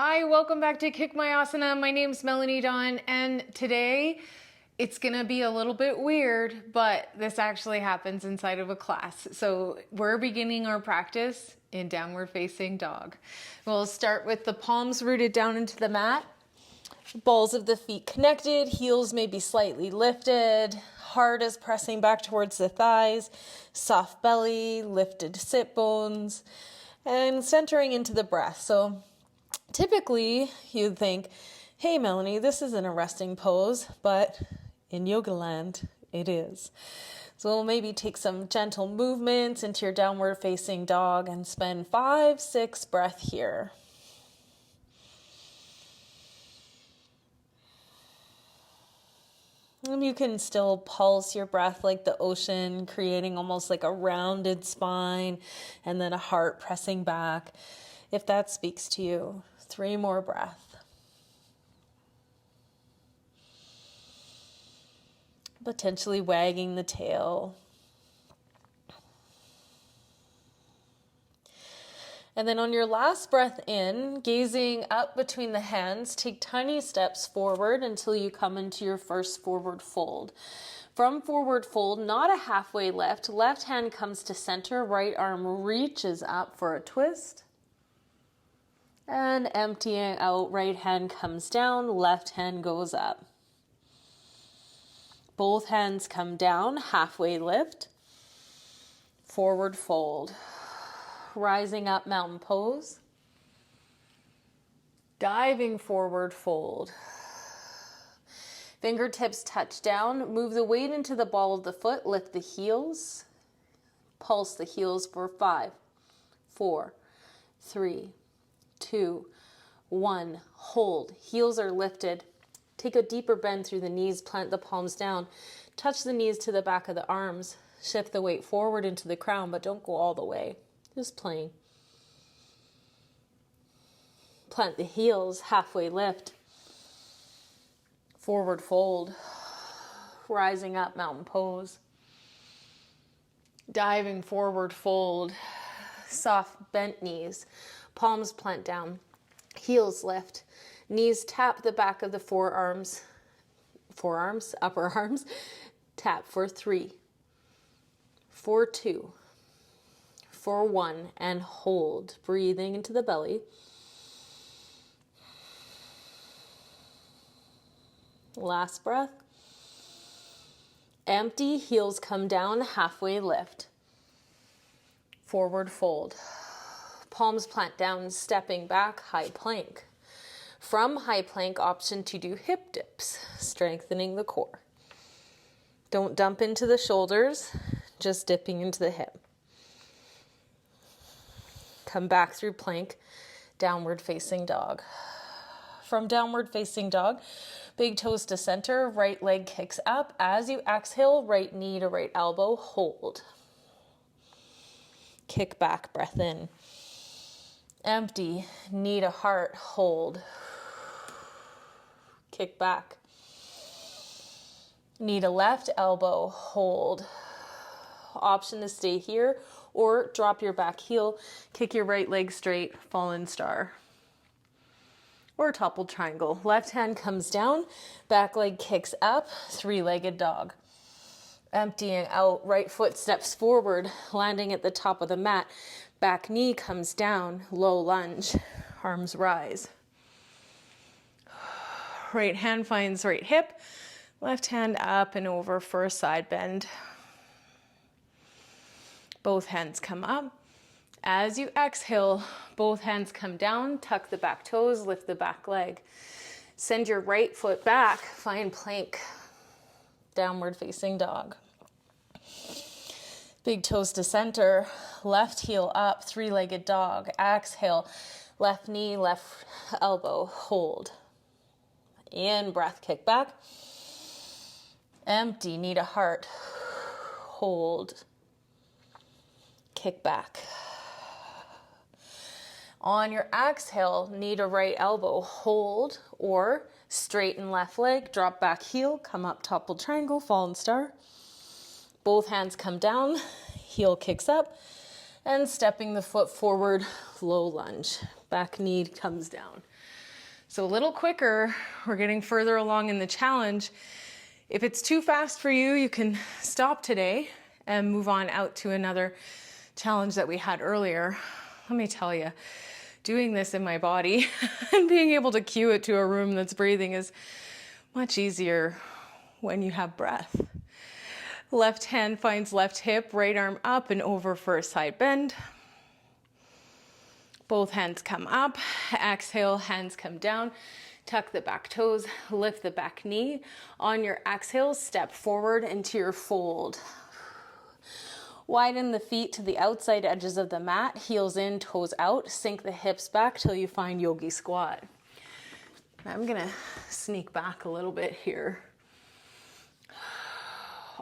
Hi, welcome back to Kick My Asana. My name's Melanie Dawn, and today it's gonna be a little bit weird, but this actually happens inside of a class. So we're beginning our practice in downward facing dog. We'll start with the palms rooted down into the mat, balls of the feet connected, heels may be slightly lifted, heart is pressing back towards the thighs, soft belly, lifted sit bones, and centering into the breath. So typically, you'd think, hey, Melanie, this isn't a resting pose, but in yoga land, it is. So we'll maybe take some gentle movements into your downward facing dog and spend 5-6 breaths here. And you can still pulse your breath like the ocean, creating almost like a rounded spine and then a heart pressing back, if that speaks to you. 3 more breaths. Potentially wagging the tail. And then on your last breath in, gazing up between the hands, take tiny steps forward until you come into your first forward fold. From forward fold, not a halfway lift. Left hand comes to center, right arm reaches up for a twist. And emptying out, right hand comes down, left hand goes up. Both hands come down, halfway lift, forward fold. Rising up, mountain pose. Diving forward fold. Fingertips touch down, move the weight into the ball of the foot, lift the heels. Pulse the heels for 5, 4, 3, 2, 1. Hold. Heels are lifted. Take a deeper bend through the knees. Plant the palms down. Touch the knees to the back of the arms. Shift the weight forward into the crown, but don't go all the way. Just playing. Plant the heels. Halfway lift. Forward fold. Rising up, mountain pose. Diving forward fold. Soft bent knees. Palms plant down, heels lift, knees tap the back of the forearms, upper arms, tap for 3, for 2, for 1, and hold, breathing into the belly. Last breath. Empty, heels come down, halfway lift, forward fold. Palms plant down, stepping back, high plank. From high plank, option to do hip dips, strengthening the core. Don't dump into the shoulders, just dipping into the hip. Come back through plank, downward facing dog. From downward facing dog, big toes to center, right leg kicks up. As you exhale, right knee to right elbow, hold. Kick back, breath in. Empty, knee to heart, hold. Kick back. Knee to left elbow, hold. Option to stay here or drop your back heel, kick your right leg straight, fallen star. Or toppled triangle. Left hand comes down, back leg kicks up, 3-legged dog. Emptying out, right foot steps forward, landing at the top of the mat. Back knee comes down, low lunge, arms rise. Right hand finds right hip, left hand up and over for a side bend. Both hands come up. As you exhale, both hands come down, tuck the back toes, lift the back leg. Send your right foot back, find plank, downward facing dog. Big toes to center, left heel up, 3-legged dog. Exhale, left knee, left elbow, hold. In, breath, kick back. Empty, knee to heart, hold. Kick back. On your exhale, knee to right elbow, hold, or straighten left leg, drop back heel, come up, toppled triangle, fallen star. Both hands come down, heel kicks up, and stepping the foot forward, low lunge. Back knee comes down. So a little quicker, we're getting further along in the challenge. If it's too fast for you, you can stop today and move on out to another challenge that we had earlier. Let me tell you, doing this in my body and being able to cue it to a room that's breathing is much easier when you have breath. Left hand finds left hip, right arm up and over for a side bend. Both hands come up. Exhale, hands come down. Tuck the back toes, lift the back knee. On your exhale, step forward into your fold. Widen the feet to the outside edges of the mat, heels in, toes out. Sink the hips back till you find yogi squat. I'm gonna sneak back a little bit here.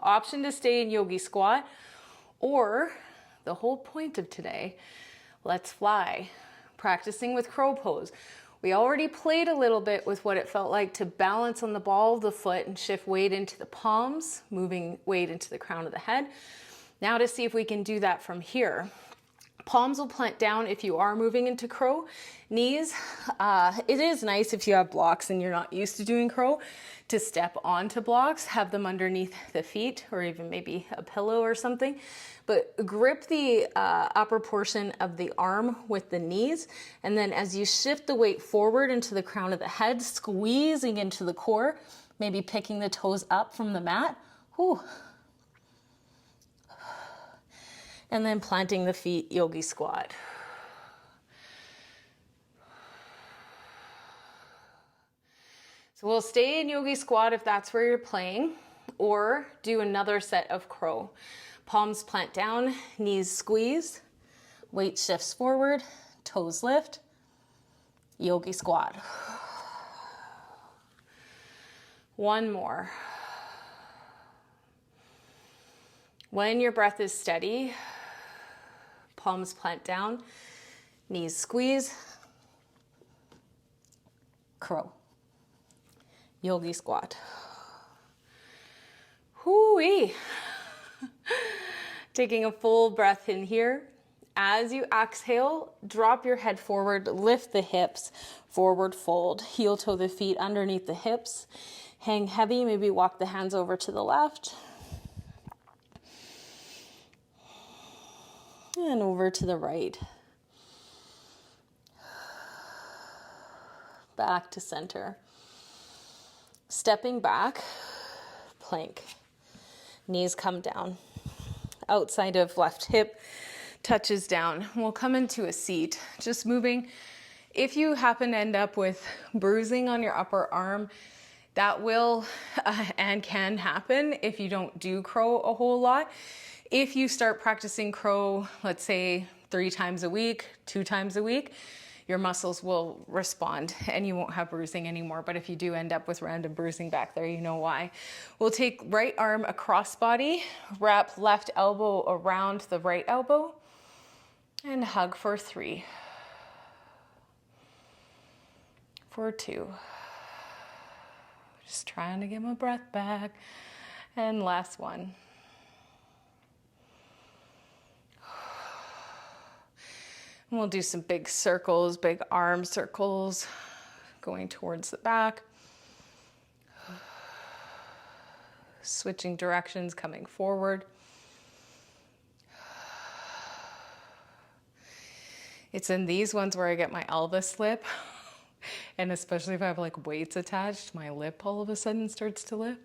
Option to stay in yogi squat, or the whole point of today, let's fly. Practicing with crow pose. We already played a little bit with what it felt like to balance on the ball of the foot and shift weight into the palms, moving weight into the crown of the head. Now to see if we can do that from here. Palms will plant down if you are moving into crow. Knees, it is nice if you have blocks and you're not used to doing crow to step onto blocks, have them underneath the feet or even maybe a pillow or something. But grip the upper portion of the arm with the knees. And then as you shift the weight forward into the crown of the head, squeezing into the core, maybe picking the toes up from the mat. Whew. And then planting the feet, yogi squat. So we'll stay in yogi squat if that's where you're playing, or do another set of crow. Palms plant down, knees squeeze, weight shifts forward, toes lift, yogi squat. One more. When your breath is steady, palms plant down, knees squeeze, crow, yogi squat. Hoo-wee. Taking a full breath in here. As you exhale, drop your head forward, lift the hips, forward fold, heel toe the feet underneath the hips, hang heavy, maybe walk the hands over to the left, and over to the right. Back to center. Stepping back, plank. Knees come down. Outside of left hip touches down. We'll come into a seat, just moving. If you happen to end up with bruising on your upper arm, that will and can happen if you don't do crow a whole lot. If you start practicing crow, let's say 3 times a week, 2 times a week, your muscles will respond and you won't have bruising anymore. But if you do end up with random bruising back there, you know why. We'll take right arm across body, wrap left elbow around the right elbow, and hug for 3. For 2. Just trying to get my breath back. And last one. And we'll do some big circles, big arm circles, going towards the back. Switching directions, coming forward. It's in these ones where I get my Elvis slip. And especially if I have like weights attached, my lip all of a sudden starts to lift.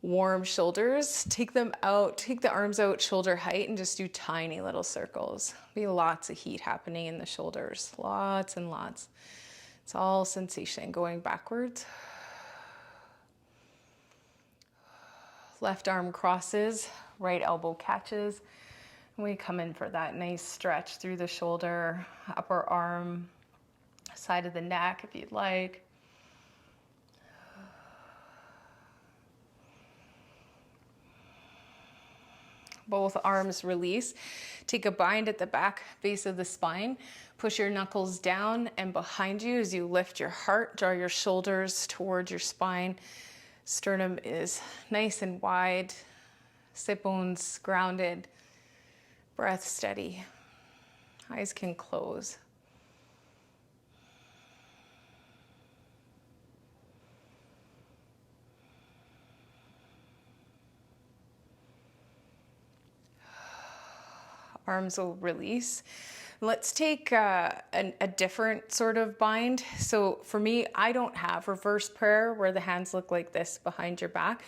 Warm shoulders, take them out, take the arms out shoulder height and just do tiny little circles. Be lots of heat happening in the shoulders, lots and lots. It's all sensation going backwards. Left arm crosses, right elbow catches. And we come in for that nice stretch through the shoulder, upper arm, side of the neck if you'd like. Both arms release. Take a bind at the back base of the spine. Push your knuckles down and behind you as you lift your heart. Draw your shoulders towards your spine. Sternum is nice and wide. Sit bones grounded. Breath steady. Eyes can close. arms will release. Let's take a different sort of bind. So for me, I don't have reverse prayer where the hands look like this behind your back.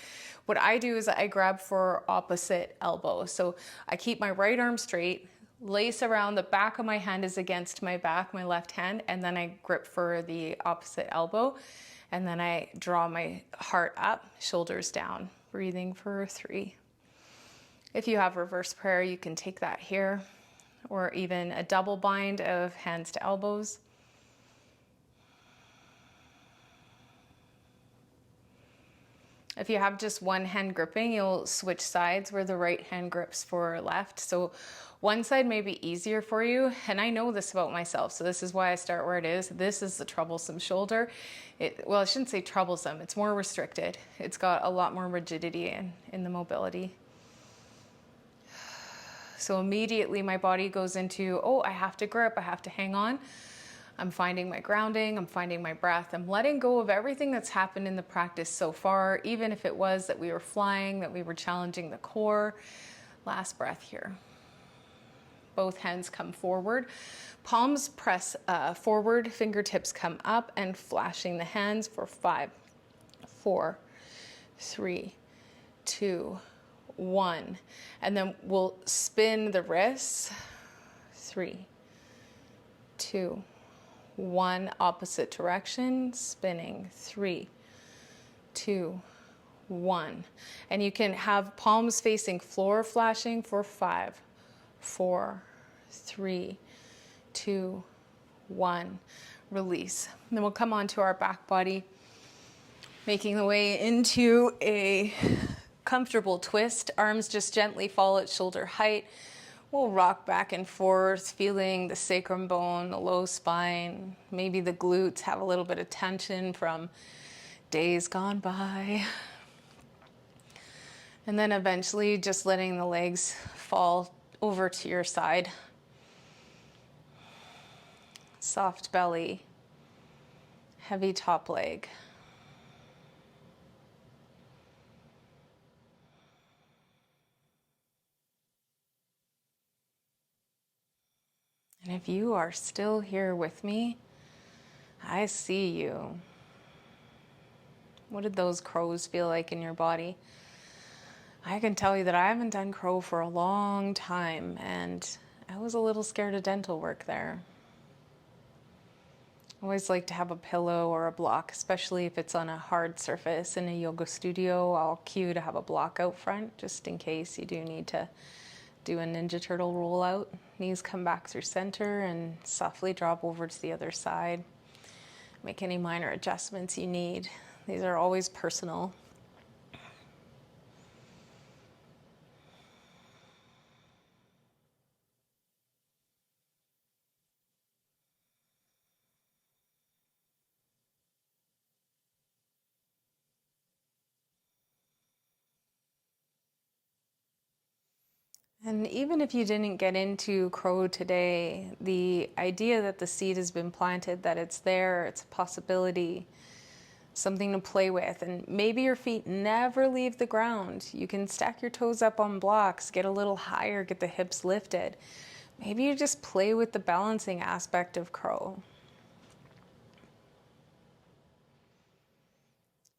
What I do is I grab for opposite elbow. So I keep my right arm straight, lace around, the back of my hand is against my back, my left hand, and then I grip for the opposite elbow. And then I draw my heart up, shoulders down, breathing for 3. If you have reverse prayer, you can take that here, or even a double bind of hands to elbows. If you have just one hand gripping, you'll switch sides where the right hand grips for left. So one side may be easier for you, and I know this about myself, so this is why I start where it is. This is the troublesome shoulder. Well, I shouldn't say troublesome, it's more restricted. It's got a lot more rigidity in the mobility. So immediately my body goes into, oh, I have to grip, I have to hang on. I'm finding my grounding, I'm finding my breath. I'm letting go of everything that's happened in the practice so far, even if it was that we were flying, that we were challenging the core. Last breath here. Both hands come forward. Palms press forward, fingertips come up, and flashing the hands for 5, 4, 3, 2, 1. And then we'll spin the wrists. 3, 2, 1. Opposite direction, spinning. 3, 2, 1. And you can have palms facing floor, flashing for 5, 4, 3, 2, 1. Release. And then we'll come onto our back body, making the way into a comfortable twist. Arms just gently fall at shoulder height. We'll rock back and forth, feeling the sacrum bone, the low spine. Maybe the glutes have a little bit of tension from days gone by. And then eventually just letting the legs fall over to your side. Soft belly, heavy top leg. And if you are still here with me, I see you. What did those crows feel like in your body? I can tell you that I haven't done crow for a long time, and I was a little scared of dental work there. I always like to have a pillow or a block, especially if it's on a hard surface in a yoga studio. I'll cue to have a block out front just in case you do need to do a Ninja Turtle rollout. Knees come back through center and softly drop over to the other side. Make any minor adjustments you need. These are always personal. And even if you didn't get into crow today, the idea that the seed has been planted, that it's there, it's a possibility, something to play with. And maybe your feet never leave the ground. You can stack your toes up on blocks, get a little higher, get the hips lifted. Maybe you just play with the balancing aspect of crow.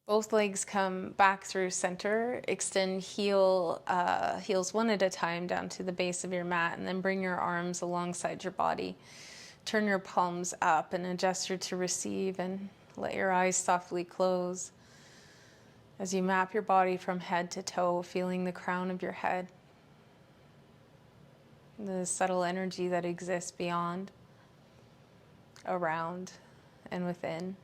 Both legs come back through center. Extend heels one at a time down to the base of your mat, and then bring your arms alongside your body. Turn your palms up and a gesture to receive, and let your eyes softly close as you map your body from head to toe, feeling the crown of your head, the subtle energy that exists beyond, around, and within.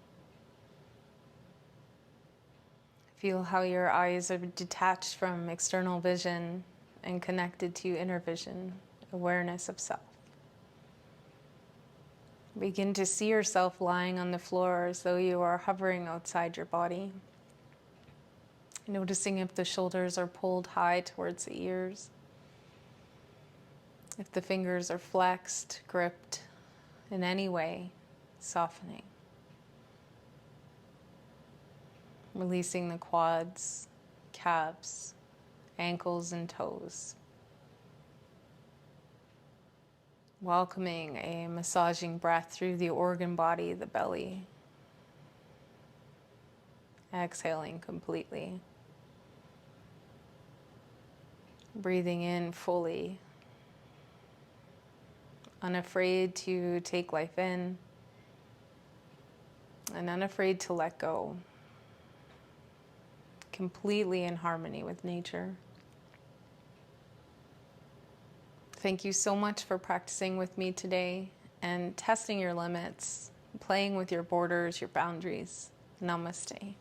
Feel how your eyes are detached from external vision and connected to inner vision, awareness of self. Begin to see yourself lying on the floor as though you are hovering outside your body. Noticing if the shoulders are pulled high towards the ears, if the fingers are flexed, gripped in any way, softening. Releasing the quads, calves, ankles, and toes. welcoming a massaging breath through the organ body, the belly. Exhaling completely. Breathing in fully. Unafraid to take life in and unafraid to let go. Completely in harmony with nature. Thank you so much for practicing with me today and testing your limits, playing with your borders, your boundaries. Namaste.